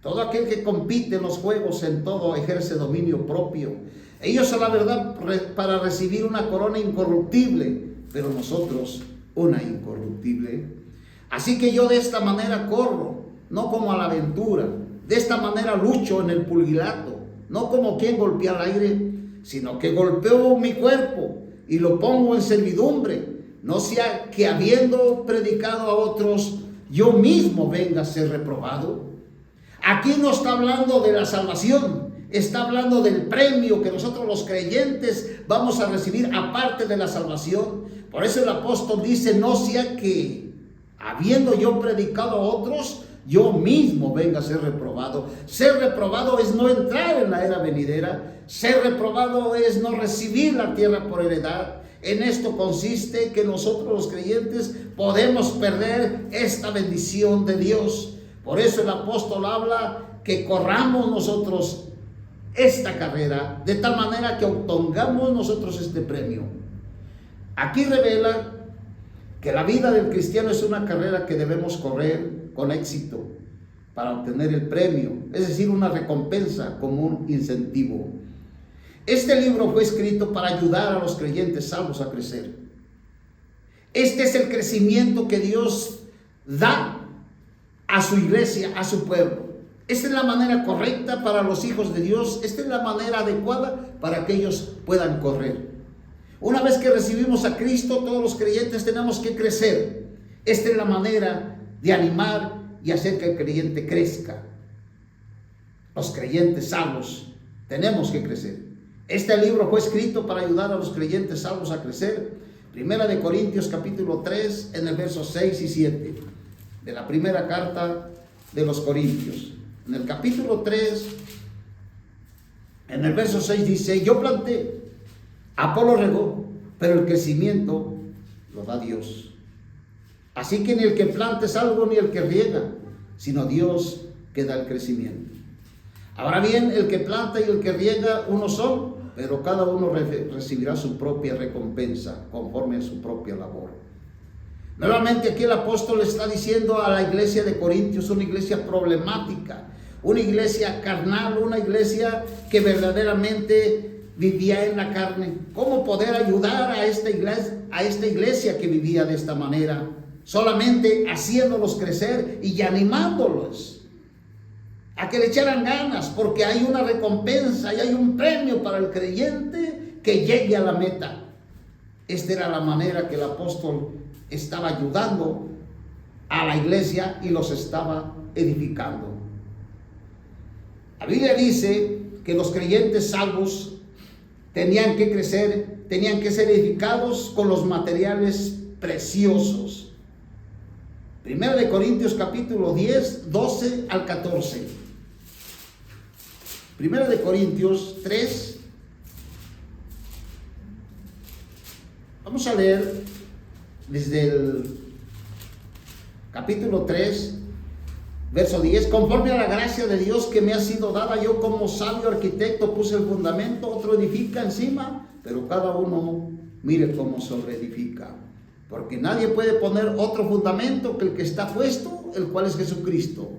Todo aquel que compite en los juegos, en todo ejerce dominio propio. Ellos a la verdad para recibir una corona incorruptible, pero nosotros una incorruptible. Así que yo de esta manera corro, no como a la aventura. De esta manera lucho en el pugilato, no como quien golpea al aire, sino que golpeo mi cuerpo y lo pongo en servidumbre, no sea que habiendo predicado a otros, yo mismo venga a ser reprobado. Aquí no está hablando de la salvación, está hablando del premio que nosotros los creyentes vamos a recibir aparte de la salvación. Por eso el apóstol dice: no sea que habiendo yo predicado a otros, yo mismo venga a ser reprobado. Ser reprobado es no entrar en la era venidera. Ser reprobado es no recibir la tierra por heredad. En esto consiste que nosotros los creyentes podemos perder esta bendición de Dios. Por eso el apóstol habla que corramos nosotros esta carrera de tal manera que obtengamos nosotros este premio. Aquí revela que la vida del cristiano es una carrera que debemos correr con éxito para obtener el premio, es decir, una recompensa como un incentivo. Este libro fue escrito para ayudar a los creyentes salvos a crecer. Este es el crecimiento que Dios da a su iglesia, a su pueblo. Esta es la manera correcta para los hijos de Dios. Esta es la manera adecuada para que ellos puedan correr. Una vez que recibimos a Cristo, todos los creyentes tenemos que crecer. Esta es la manera de animar y hacer que el creyente crezca. Los creyentes salvos tenemos que crecer. Este libro fue escrito para ayudar a los creyentes salvos a crecer. Primera de Corintios capítulo 3 en el verso 6 y 7 de la primera carta de los Corintios. En el capítulo 3, en el verso 6 dice: yo planté, Apolo regó, pero el crecimiento lo da Dios. Así que ni el que planta es algo, ni el que riega, sino Dios que da el crecimiento. Ahora bien, el que planta y el que riega uno son, pero cada uno recibirá su propia recompensa conforme a su propia labor. Nuevamente aquí el apóstol está diciendo a la iglesia de Corintios, una iglesia problemática, una iglesia carnal, una iglesia que verdaderamente vivía en la carne. ¿Cómo poder ayudar a esta iglesia que vivía de esta manera? Solamente haciéndolos crecer y animándolos a que le echaran ganas, porque hay una recompensa y hay un premio para el creyente que llegue a la meta. Esta era la manera que el apóstol estaba ayudando a la iglesia y los estaba edificando. La Biblia dice que los creyentes salvos tenían que crecer, tenían que ser edificados con los materiales preciosos. Primera de Corintios capítulo 10, 12 al 14. Primera de Corintios 3. Vamos a leer desde el capítulo 3, verso 10. Conforme a la gracia de Dios que me ha sido dada, yo como sabio arquitecto puse el fundamento, otro edifica encima, pero cada uno mire cómo sobreedifica. Porque nadie puede poner otro fundamento que el que está puesto, el cual es Jesucristo.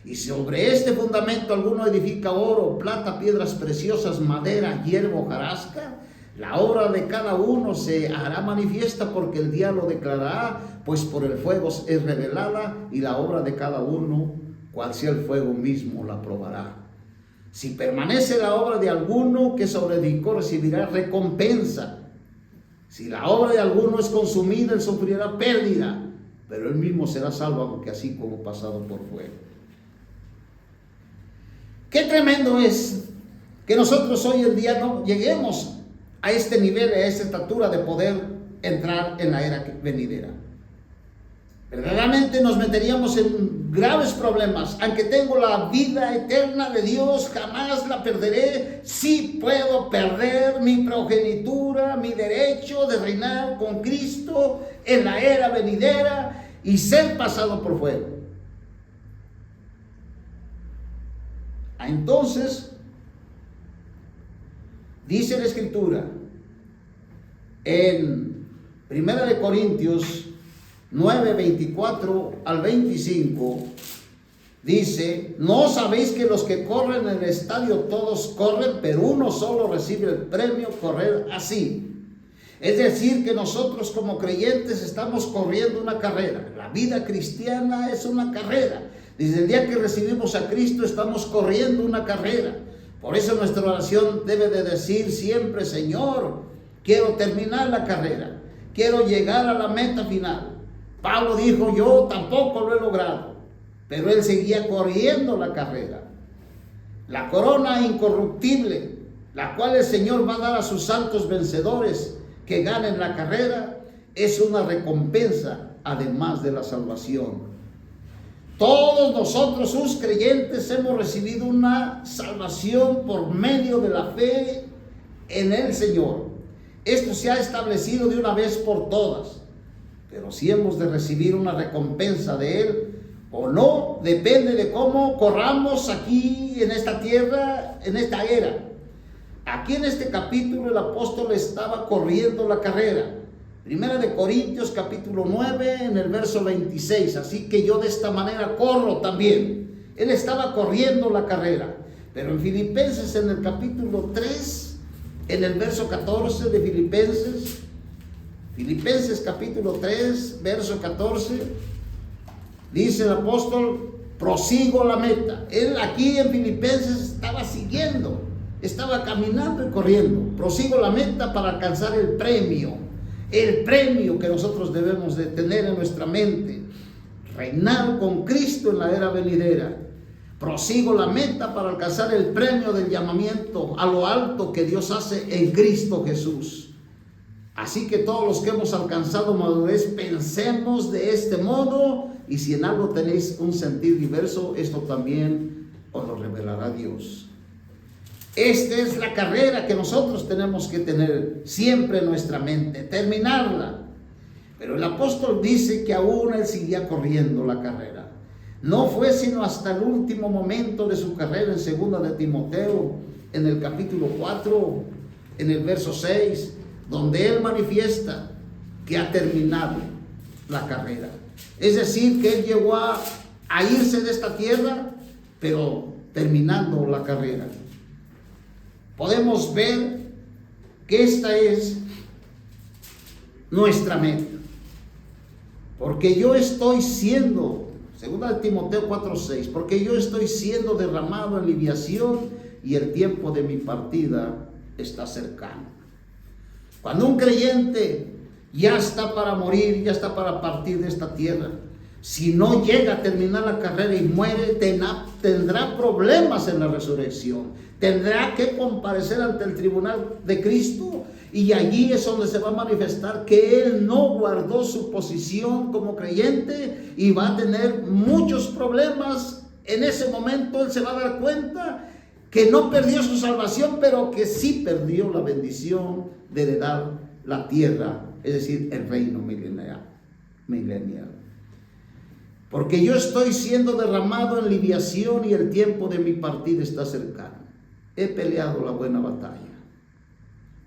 Y sobre este fundamento alguno edifica oro, plata, piedras preciosas, madera, hierba, hojarasca. La obra de cada uno se hará manifiesta, porque el día lo declarará, pues por el fuego es revelada, y la obra de cada uno, cual sea el fuego mismo, la probará. Si permanece la obra de alguno que sobreedificó, recibirá recompensa. Si la obra de alguno es consumida, él sufrirá pérdida, pero él mismo será salvo, aunque así como pasado por fuego. Qué tremendo es que nosotros hoy en día no lleguemos a este nivel, a esta estatura de poder entrar en la era venidera. Verdaderamente nos meteríamos en graves problemas. Aunque tengo la vida eterna de Dios, jamás la perderé. Sí puedo perder mi progenitura, mi derecho de reinar con Cristo en la era venidera y ser pasado por fuego. Entonces, dice la Escritura en 1 de Corintios 9, 24 al 25, dice: ¿no sabéis que los que corren en el estadio todos corren, pero uno solo recibe el premio? Correr así. Es decir, que nosotros como creyentes estamos corriendo una carrera. La vida cristiana es una carrera. Desde el día que recibimos a Cristo estamos corriendo una carrera. Por eso nuestra oración debe de decir siempre: Señor, quiero terminar la carrera, quiero llegar a la meta final. Pablo dijo: yo tampoco lo he logrado, pero él seguía corriendo la carrera. La corona incorruptible, la cual el Señor va a dar a sus santos vencedores que ganen la carrera, es una recompensa además de la salvación. Todos nosotros, sus creyentes, hemos recibido una salvación por medio de la fe en el Señor. Esto se ha establecido de una vez por todas. Pero si hemos de recibir una recompensa de Él o no, depende de cómo corramos aquí en esta tierra, en esta era. Aquí en este capítulo el apóstol estaba corriendo la carrera. Primera de Corintios capítulo 9 en el verso 26. Así que yo de esta manera corro también. Él estaba corriendo la carrera. Pero en Filipenses en el capítulo 3, en el verso 14 de Filipenses capítulo 3, verso 14, dice el apóstol: prosigo la meta. Él aquí en Filipenses estaba siguiendo, estaba caminando y corriendo. Prosigo la meta para alcanzar el premio que nosotros debemos de tener en nuestra mente: reinar con Cristo en la era venidera. Prosigo la meta para alcanzar el premio del llamamiento a lo alto que Dios hace en Cristo Jesús. Así que todos los que hemos alcanzado madurez, pensemos de este modo, y si en algo tenéis un sentir diverso, esto también os lo revelará Dios. Esta es la carrera que nosotros tenemos que tener siempre en nuestra mente, terminarla. Pero el apóstol dice que aún él seguía corriendo la carrera. No fue sino hasta el último momento de su carrera en segunda de Timoteo, en el capítulo 4, en el verso 6, donde él manifiesta que ha terminado la carrera. Es decir, que él llegó a irse de esta tierra, pero terminando la carrera. Podemos ver que esta es nuestra meta. Porque yo estoy siendo, segunda de Timoteo 4:6, porque yo estoy siendo derramado en libación y el tiempo de mi partida está cercano. Cuando un creyente ya está para morir, ya está para partir de esta tierra, si no llega a terminar la carrera y muere, tendrá problemas en la resurrección. Tendrá que comparecer ante el tribunal de Cristo, y allí es donde se va a manifestar que él no guardó su posición como creyente y va a tener muchos problemas. En ese momento él se va a dar cuenta que no perdió su salvación, pero que sí perdió la bendición de heredar la tierra, es decir, el reino milenial. Porque yo estoy siendo derramado en libación y el tiempo de mi partida está cercano. He peleado la buena batalla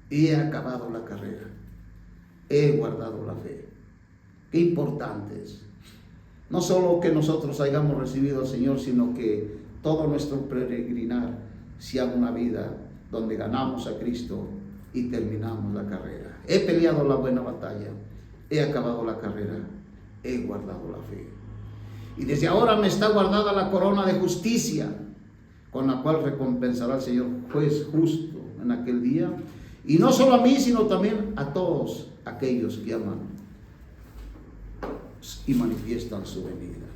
y he acabado la carrera. He guardado la fe. Qué importante es. No solo que nosotros hayamos recibido al Señor, sino que todo nuestro peregrinar sea una vida donde ganamos a Cristo y terminamos la carrera. He peleado la buena batalla, he acabado la carrera, he guardado la fe. Y desde ahora me está guardada la corona de justicia, con la cual recompensará el Señor juez justo en aquel día. Y no solo a mí, sino también a todos aquellos que aman y manifiestan su venida.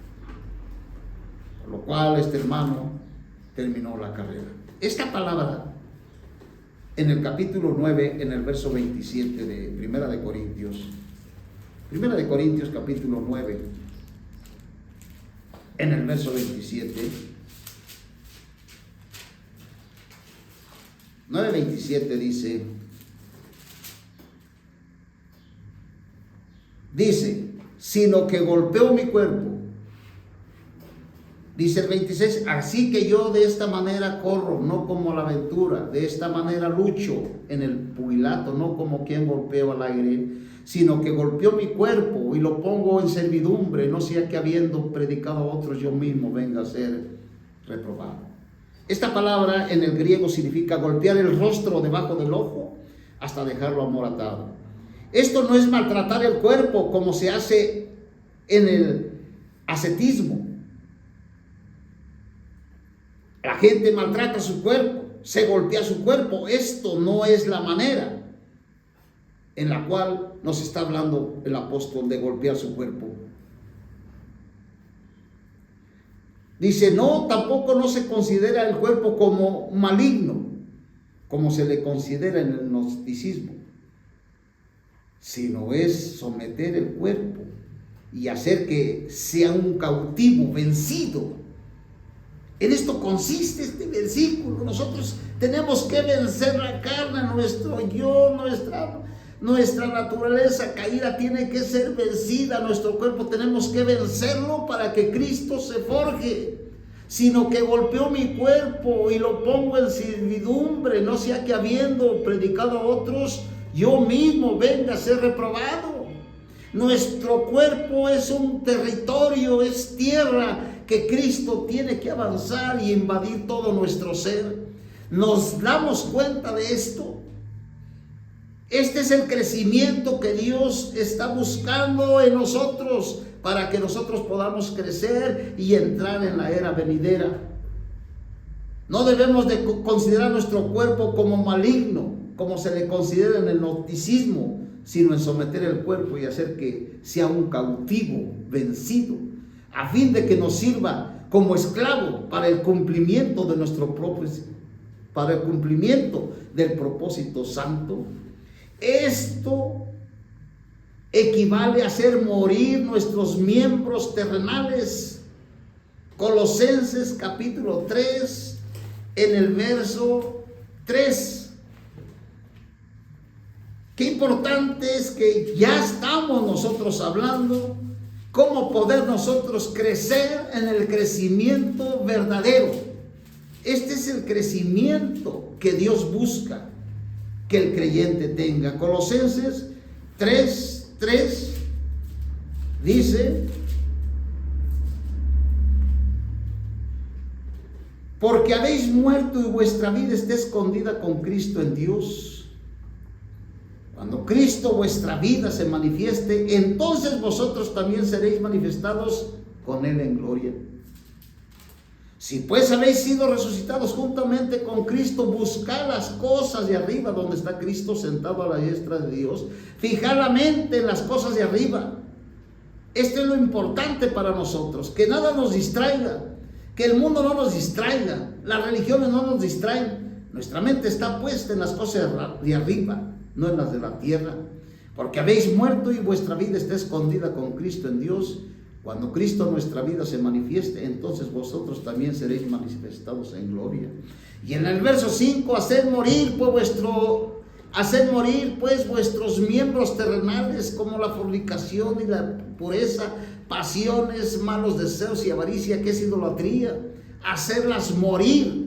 Por lo cual este hermano terminó la carrera. Esta palabra en el capítulo 9, en el verso 27 de Primera de Corintios capítulo 9, en el verso 27, 9:27 dice, sino que golpeo mi cuerpo. Dice el 26, así que yo de esta manera corro, no como a la aventura, de esta manera lucho en el pugilato, no como quien golpeo al aire, sino que golpeo mi cuerpo y lo pongo en servidumbre, no sea que habiendo predicado a otros yo mismo venga a ser reprobado. Esta palabra en el griego significa golpear el rostro debajo del ojo hasta dejarlo amoratado. Esto no es maltratar el cuerpo como se hace en el ascetismo. La gente maltrata su cuerpo, se golpea su cuerpo. Esto no es la manera en la cual nos está hablando el apóstol de golpear su cuerpo. Dice, no, tampoco no se considera el cuerpo como maligno, como se le considera en el gnosticismo, sino es someter el cuerpo y hacer que sea un cautivo vencido. En esto consiste este versículo. Nosotros tenemos que vencer la carne, nuestro yo, nuestra naturaleza caída tiene que ser vencida. Nuestro cuerpo tenemos que vencerlo para que Cristo se forje. Sino que golpeó mi cuerpo y lo pongo en servidumbre, no sea que habiendo predicado a otros, yo mismo venga a ser reprobado. Nuestro cuerpo es un territorio, es tierra que Cristo tiene que avanzar y invadir todo nuestro ser. ¿Nos damos cuenta de esto? Este es el crecimiento que Dios está buscando en nosotros para que nosotros podamos crecer y entrar en la era venidera. No debemos de considerar nuestro cuerpo como maligno, como se le considera en el gnosticismo, sino en someter el cuerpo y hacer que sea un cautivo vencido, a fin de que nos sirva como esclavo para el cumplimiento de para el cumplimiento del propósito santo. Esto equivale a hacer morir nuestros miembros terrenales. Colosenses capítulo 3, en el verso 3. Qué importante es que ya estamos nosotros hablando cómo poder nosotros crecer en el crecimiento verdadero. Este es el crecimiento que Dios busca que el creyente tenga. Colosenses 3:3 dice: porque habéis muerto y vuestra vida está escondida con Cristo en Dios. Cuando Cristo vuestra vida se manifieste, entonces vosotros también seréis manifestados con Él en gloria. Si pues habéis sido resucitados juntamente con Cristo, buscad las cosas de arriba, donde está Cristo sentado a la diestra de Dios. Fijad la mente en las cosas de arriba. Esto es lo importante para nosotros, que nada nos distraiga, que el mundo no nos distraiga, las religiones no nos distraen. Nuestra mente está puesta en las cosas de arriba, no en las de la tierra, porque habéis muerto y vuestra vida está escondida con Cristo en Dios. Cuando Cristo nuestra vida se manifieste, entonces vosotros también seréis manifestados en gloria. Y en el verso 5, haced morir pues vuestros miembros terrenales, como la fornicación y la pureza, pasiones, malos deseos y avaricia, que es idolatría. Hacerlas morir.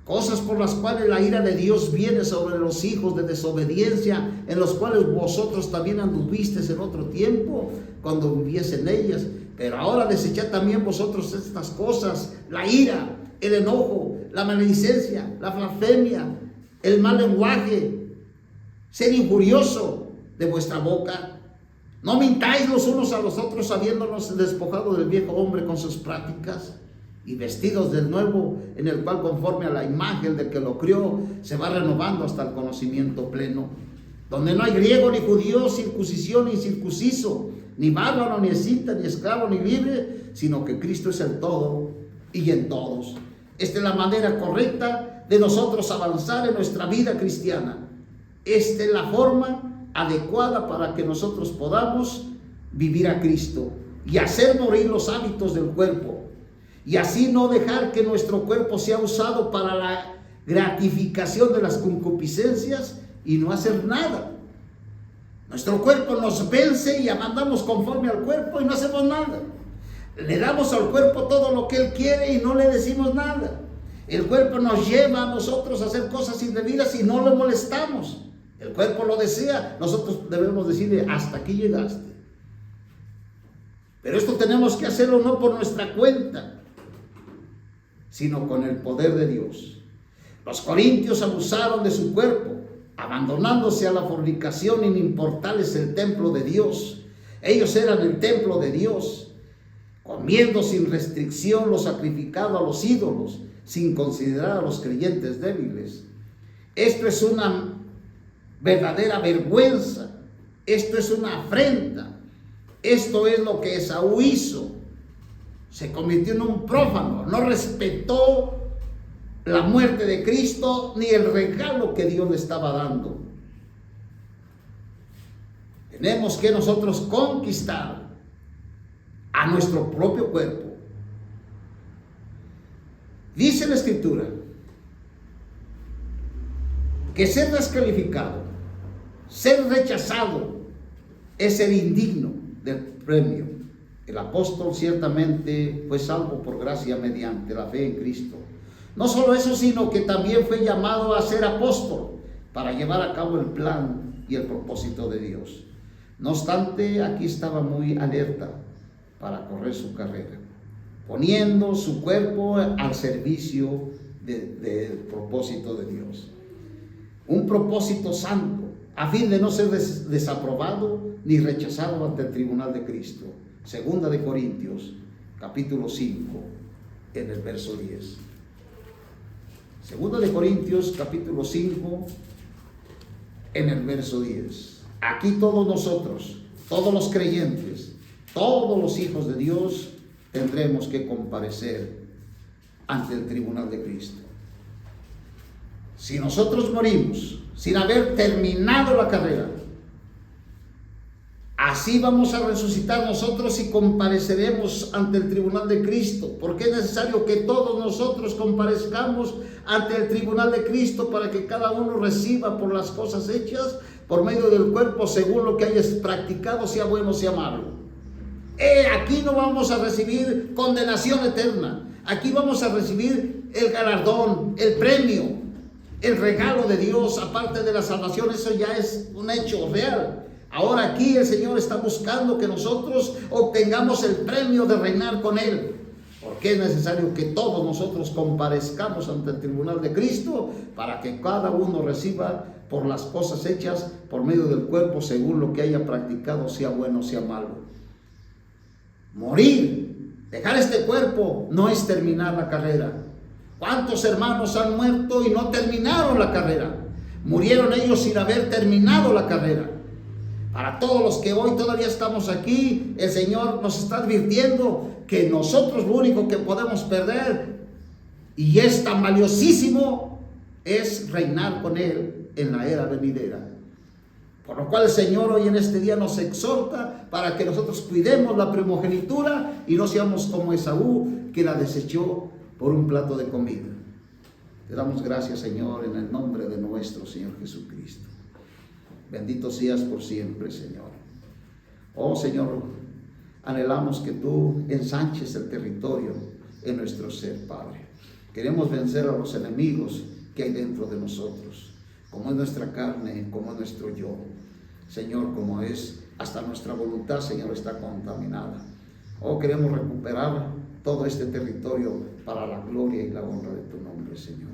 Cosas por las cuales la ira de Dios viene sobre los hijos de desobediencia, en los cuales vosotros también anduvisteis en otro tiempo, cuando viviesen ellas. Pero ahora desechad también vosotros estas cosas: la ira, el enojo, la maledicencia, la blasfemia, el mal lenguaje. Ser injurioso de vuestra boca. No mintáis los unos a los otros, habiéndonos despojado del viejo hombre con sus prácticas, y vestidos del nuevo, en el cual conforme a la imagen del que lo crió, se va renovando hasta el conocimiento pleno, donde no hay griego ni judío, circuncisión ni incircunciso, ni bárbaro, ni escita, ni esclavo, ni libre, sino que Cristo es el todo y en todos. Esta es la manera correcta de nosotros avanzar en nuestra vida cristiana. Esta es la forma adecuada para que nosotros podamos vivir a Cristo y hacer morir los hábitos del cuerpo. Y así no dejar que nuestro cuerpo sea usado para la gratificación de las concupiscencias y no hacer nada. Nuestro cuerpo nos vence y andamos conforme al cuerpo y no hacemos nada. Le damos al cuerpo todo lo que él quiere y no le decimos nada. El cuerpo nos lleva a nosotros a hacer cosas indebidas y no le molestamos. El cuerpo lo desea, nosotros debemos decirle: hasta aquí llegaste. Pero esto tenemos que hacerlo no por nuestra cuenta, sino con el poder de Dios. Los corintios abusaron de su cuerpo, abandonándose a la fornicación, sin importarles el templo de Dios. Ellos eran el templo de Dios, comiendo sin restricción lo sacrificado a los ídolos, sin considerar a los creyentes débiles. Esto es una verdadera vergüenza. Esto es una afrenta. Esto es lo que Esaú hizo. Se convirtió en un prófano, no respetó la muerte de Cristo ni el regalo que Dios le estaba dando. Tenemos que nosotros conquistar a nuestro propio cuerpo. Dice la Escritura que ser descalificado, ser rechazado, es ser indigno del premio. El apóstol ciertamente fue salvo por gracia mediante la fe en Cristo. No solo eso, sino que también fue llamado a ser apóstol para llevar a cabo el plan y el propósito de Dios. No obstante, aquí estaba muy alerta para correr su carrera, poniendo su cuerpo al servicio del propósito de Dios. Un propósito santo, a fin de no ser desaprobado ni rechazado ante el tribunal de Cristo. Segunda de Corintios, capítulo 5, en el verso 10. Segunda de Corintios, capítulo 5, en el verso 10. Aquí todos nosotros, todos los creyentes, todos los hijos de Dios, tendremos que comparecer ante el tribunal de Cristo. Si nosotros morimos sin haber terminado la carrera, así vamos a resucitar nosotros y compareceremos ante el tribunal de Cristo, porque es necesario que todos nosotros comparezcamos ante el tribunal de Cristo para que cada uno reciba por las cosas hechas por medio del cuerpo según lo que hayas practicado, sea bueno o sea malo. Aquí no vamos a recibir condenación eterna, aquí vamos a recibir el galardón, el premio, el regalo de Dios, aparte de la salvación. Eso ya es un hecho real. Ahora aquí el Señor está buscando que nosotros obtengamos el premio de reinar con Él, porque es necesario que todos nosotros comparezcamos ante el tribunal de Cristo para que cada uno reciba por las cosas hechas por medio del cuerpo según lo que haya practicado, sea bueno o sea malo. Morir, dejar este cuerpo, no es terminar la carrera. ¿Cuántos hermanos han muerto y no terminaron la carrera? Murieron ellos sin haber terminado la carrera. Para todos los que hoy todavía estamos aquí, el Señor nos está advirtiendo que nosotros lo único que podemos perder, y es tan valiosísimo, es reinar con Él en la era venidera. Por lo cual el Señor hoy en este día nos exhorta para que nosotros cuidemos la primogenitura y no seamos como Esaú, que la desechó por un plato de comida. Te damos gracias, Señor, en el nombre de nuestro Señor Jesucristo. Bendito seas por siempre, Señor. Oh, Señor, anhelamos que tú ensanches el territorio en nuestro ser, Padre. Queremos vencer a los enemigos que hay dentro de nosotros, como es nuestra carne, como es nuestro yo. Señor, como es hasta nuestra voluntad, Señor, está contaminada. Oh, queremos recuperar todo este territorio para la gloria y la honra de tu nombre, Señor.